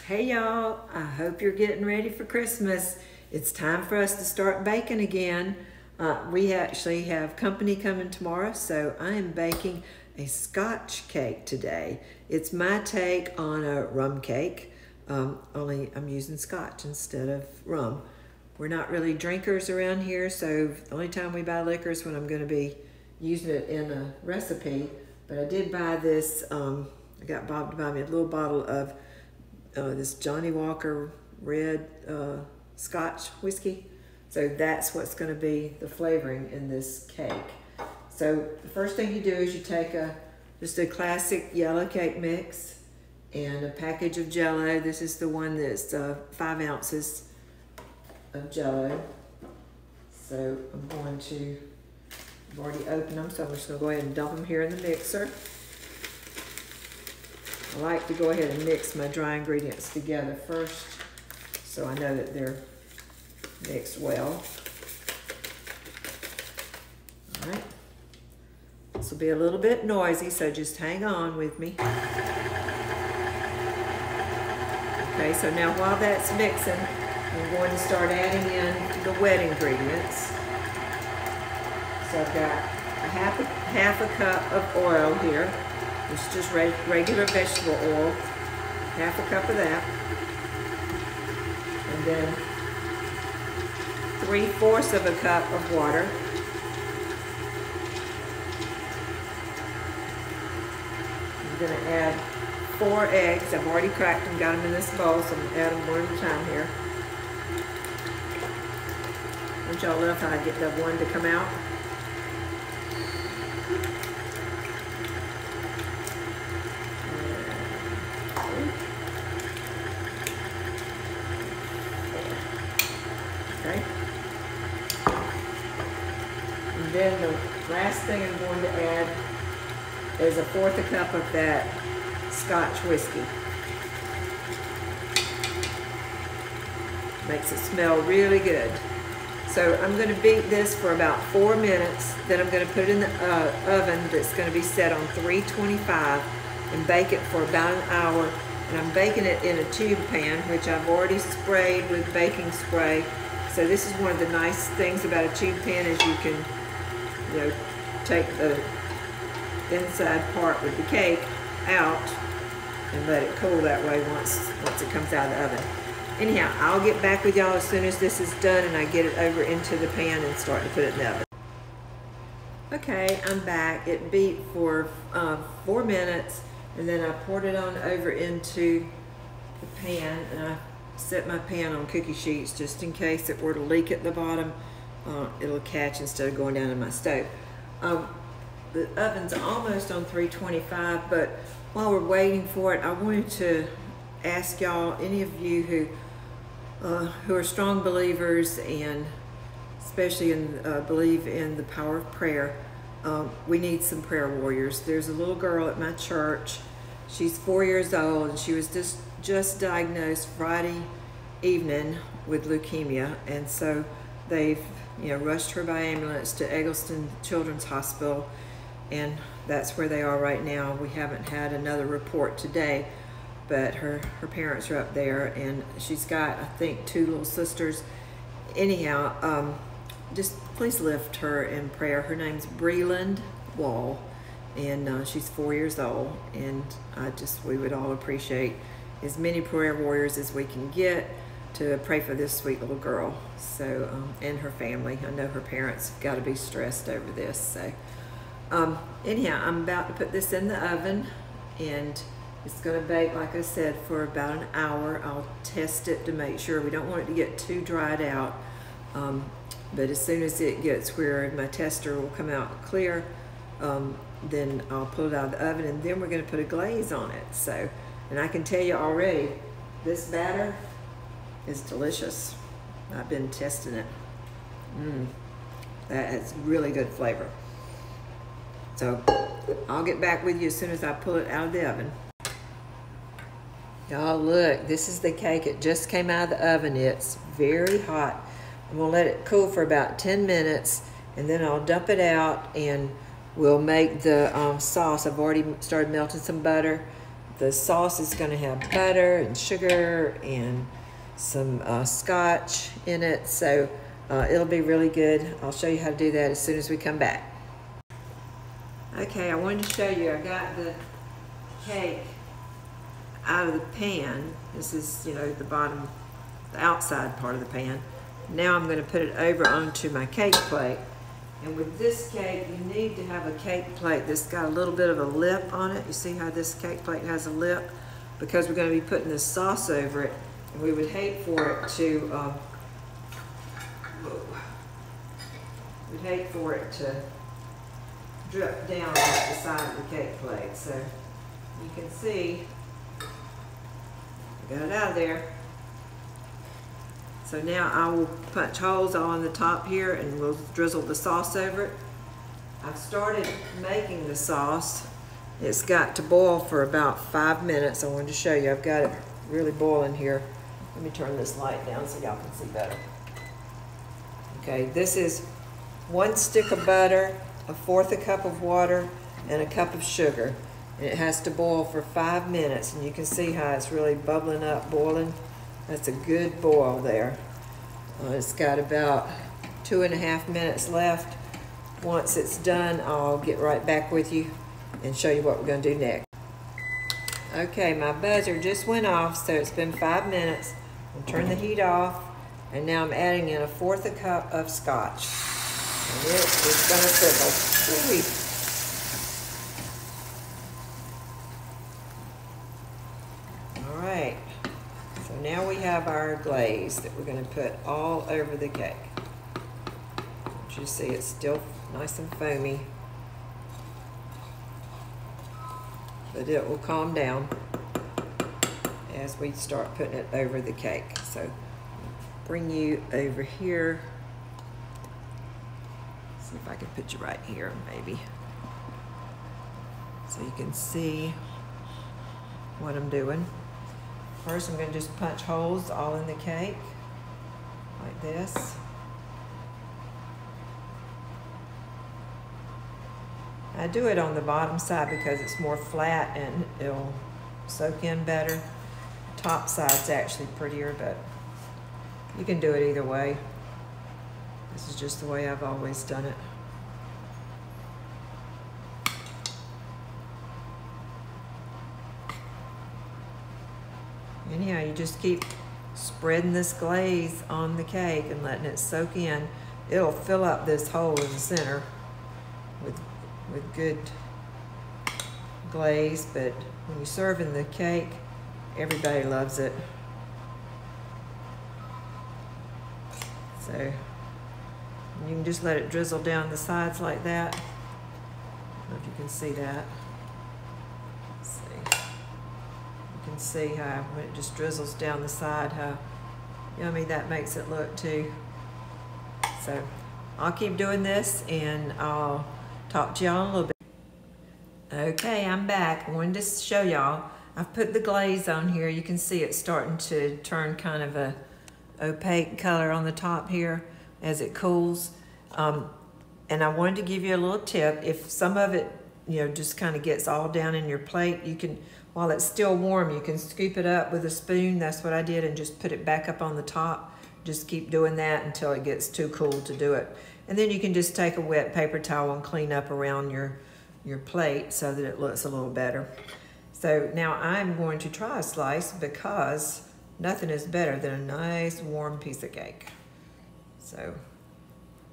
Hey y'all, I hope you're getting ready for Christmas. It's time for us to start baking again. We actually have company coming tomorrow, so I am baking a Scotch cake today. It's my take on a rum cake, only I'm using Scotch instead of rum. We're not really drinkers around here, so the only time we buy liquor is when I'm going to be using it in a recipe. But I did buy this, I got Bob to buy me a little bottle of this Johnny Walker red Scotch whiskey. So that's what's going to be the flavoring in this cake. So the first thing you do is you take just a classic yellow cake mix and a package of Jell-O. This is the one that's 5 ounces of Jell-O. So I've already opened them, so I'm just going to go ahead and dump them here in the mixer. I like to go ahead and mix my dry ingredients together first so I know that they're mixed well. All right. This will be a little bit noisy, so just hang on with me. Okay, so now while that's mixing, I'm going to start adding in the wet ingredients. So I've got half a cup of oil here. It's just regular vegetable oil, half a cup of that. And then 3/4 of a cup of water. I'm gonna add 4 eggs. I've already cracked them, got them in this bowl, so I'm gonna add them one at a time here. Don't y'all love how I get the one to come out? Okay. And then the last thing I'm going to add is 1/4 cup of that Scotch whiskey. Makes it smell really good. So I'm going to beat this for about 4 minutes. Then I'm going to put it in the oven that's going to be set on 325 and bake it for about an hour. And I'm baking it in a tube pan, which I've already sprayed with baking spray. So this is one of the nice things about a tube pan is you can, take the inside part with the cake out and let it cool that way once it comes out of the oven. Anyhow, I'll get back with y'all as soon as this is done and I get it over into the pan and start to put it in the oven. Okay, I'm back. It beat for 4 minutes and then I poured it on over into the pan and I set my pan on cookie sheets just in case it were to leak at the bottom. It'll catch instead of going down in my stove. The oven's almost on 325, but while we're waiting for it, I wanted to ask y'all, any of you who are strong believers and especially believe in the power of prayer, we need some prayer warriors. There's a little girl at my church. She's 4 years old and she was just diagnosed Friday evening with leukemia, and so they've rushed her by ambulance to Eggleston Children's Hospital, and that's where they are right now. We haven't had another report today, but her parents are up there, and she's got, I think, 2 little sisters. Anyhow, just please lift her in prayer. Her name's Breland Wall, and she's 4 years old, and we would all appreciate as many prayer warriors as we can get to pray for this sweet little girl. So, and her family. I know her parents have got to be stressed over this. So, anyhow, I'm about to put this in the oven, and it's going to bake, like I said, for about an hour. I'll test it to make sure. We don't want it to get too dried out. But as soon as it gets where my tester will come out clear, then I'll pull it out of the oven, and then we're going to put a glaze on it. So, and I can tell you already, this batter is delicious. I've been testing it. That has really good flavor. So I'll get back with you as soon as I pull it out of the oven. Y'all look, this is the cake. It just came out of the oven. It's very hot. I'm gonna let it cool for about 10 minutes and then I'll dump it out and we'll make the sauce. I've already started melting some butter. the sauce is going to have butter and sugar and some scotch in it, so it'll be really good. I'll show you how to do that as soon as we come back. Okay, I wanted to show you, I got the cake out of the pan. This is, you know, the bottom, the outside part of the pan. Now I'm going to put it over onto my cake plate. And with this cake, you need to have a cake plate that's got a little bit of a lip on it. You see how this cake plate has a lip? Because we're going to be putting this sauce over it. And we would hate for it to, drip down off the side of the cake plate. So you can see, I got it out of there. So now I will punch holes all on the top here and we'll drizzle the sauce over it. I've started making the sauce. It's got to boil for about 5 minutes. I wanted to show you. I've got it really boiling here. Let me turn this light down so y'all can see better. Okay, this is 1 stick of butter, 1/4 cup of water, and 1 cup of sugar. And it has to boil for 5 minutes, and you can see how it's really bubbling up, boiling. That's a good boil there. It's got about 2.5 minutes left. Once it's done, I'll get right back with you and show you what we're going to do next. Okay, my buzzer just went off, so it's been 5 minutes. I'll turn the heat off, and now I'm adding in 1/4 cup of scotch. And it is going to sizzle. All right. So now we have our glaze that we're going to put all over the cake. As you see, it's still nice and foamy, but it will calm down as we start putting it over the cake. So bring you over here. See if I can put you right here, maybe, so you can see what I'm doing. First, I'm going to just punch holes all in the cake, like this. I do it on the bottom side because it's more flat and it'll soak in better. Top side's actually prettier, but you can do it either way. This is just the way I've always done it. Anyhow, you just keep spreading this glaze on the cake and letting it soak in. It'll fill up this hole in the center with good glaze, but when you're serving the cake, everybody loves it. So you can just let it drizzle down the sides like that. I don't know if you can see that. You can see how when it just drizzles down the side, how yummy that makes it look too. So I'll keep doing this and I'll talk to y'all in a little bit. Okay, I'm back. I wanted to show y'all. I've put the glaze on here. You can see it's starting to turn kind of a opaque color on the top here as it cools. And I wanted to give you a little tip. If some of it, you know, just kind of gets all down in your plate, you can, while it's still warm, you can scoop it up with a spoon. That's what I did, and just put it back up on the top. Just keep doing that until it gets too cool to do it. And then you can just take a wet paper towel and clean up around your plate so that it looks a little better. So now I'm going to try a slice because nothing is better than a nice warm piece of cake. So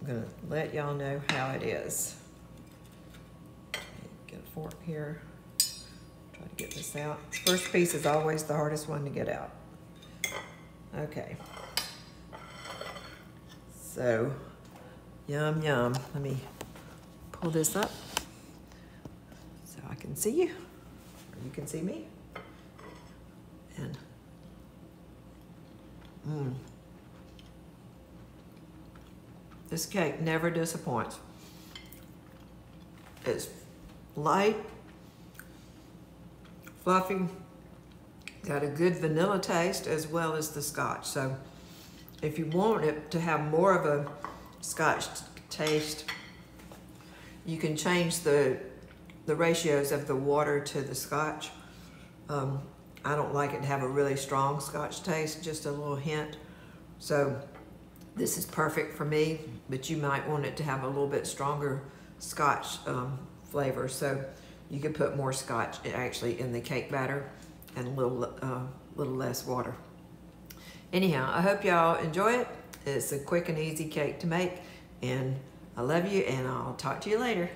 I'm gonna let y'all know how it is. Get a fork here. Try to get this out. First piece is always the hardest one to get out. Okay. So, yum, yum. Let me pull this up so I can see you, or you can see me. And, this cake never disappoints. It's light, fluffy, got a good vanilla taste as well as the scotch. So if you want it to have more of a scotch taste, you can change the ratios of the water to the scotch. I don't like it to have a really strong Scotch taste, just a little hint. So this is perfect for me, but you might want it to have a little bit stronger Scotch flavor. So you could put more Scotch actually in the cake batter and a little less water. Anyhow, I hope y'all enjoy it. It's a quick and easy cake to make, and I love you, and I'll talk to you later.